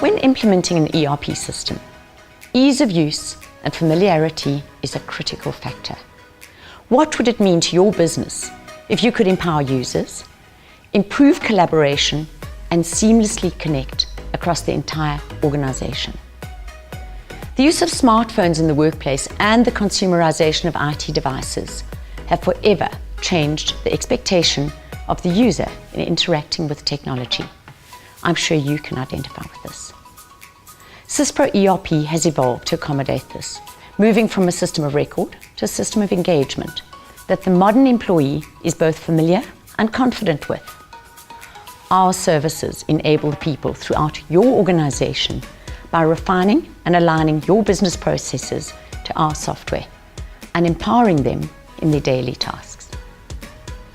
When implementing an ERP system, ease of use and familiarity is a critical factor. What would it mean to your business if you could empower users, improve collaboration, and seamlessly connect across the entire organization? The use of smartphones in the workplace and the consumerization of IT devices have forever changed the expectation of the user in interacting with technology. I'm sure you can identify with this. SYSPRO ERP has evolved to accommodate this, moving from a system of record to a system of engagement that the modern employee is both familiar and confident with. Our services enable the people throughout your organization by refining and aligning your business processes to our software and empowering them in their daily tasks.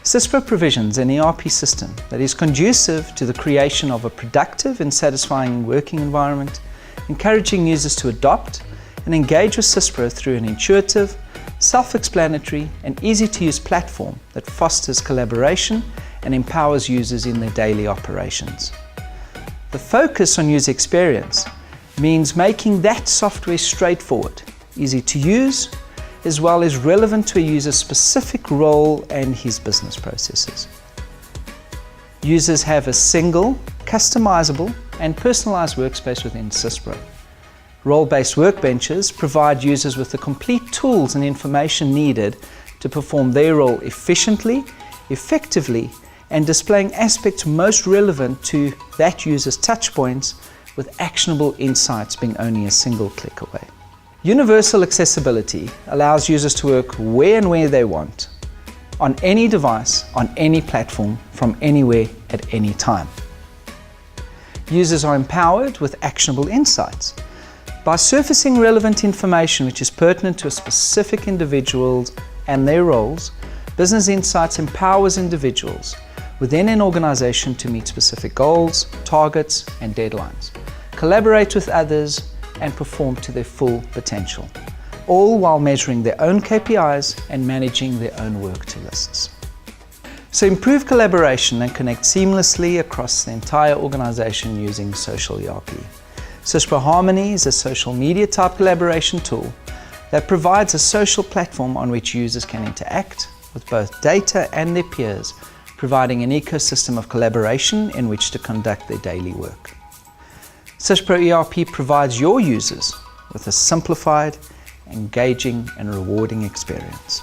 SYSPRO provisions an ERP system that is conducive to the creation of a productive and satisfying working environment, encouraging users to adopt and engage with SYSPRO through an intuitive, self-explanatory and easy-to-use platform that fosters collaboration and empowers users in their daily operations. The focus on user experience means making that software straightforward, easy to use, as well as relevant to a user's specific role and his business processes. Users have a single, customizable and personalized workspace within SYSPRO. Role-based workbenches provide users with the complete tools and information needed to perform their role efficiently, effectively, and displaying aspects most relevant to that user's touchpoints, with actionable insights being only a single click away. Universal accessibility allows users to work where and where they want, on any device, on any platform, from anywhere at any time. Users are empowered with actionable insights. By surfacing relevant information which is pertinent to a specific individual and their roles, Business Insights empowers individuals within an organization to meet specific goals, targets, and deadlines, collaborate with others, and perform to their full potential, all while measuring their own KPIs and managing their own work to lists. So improve collaboration and connect seamlessly across the entire organization using Social ERP. SYSPRO Harmony is a social media type collaboration tool that provides a social platform on which users can interact with both data and their peers, providing an ecosystem of collaboration in which to conduct their daily work. SYSPRO ERP provides your users with a simplified, engaging and rewarding experience.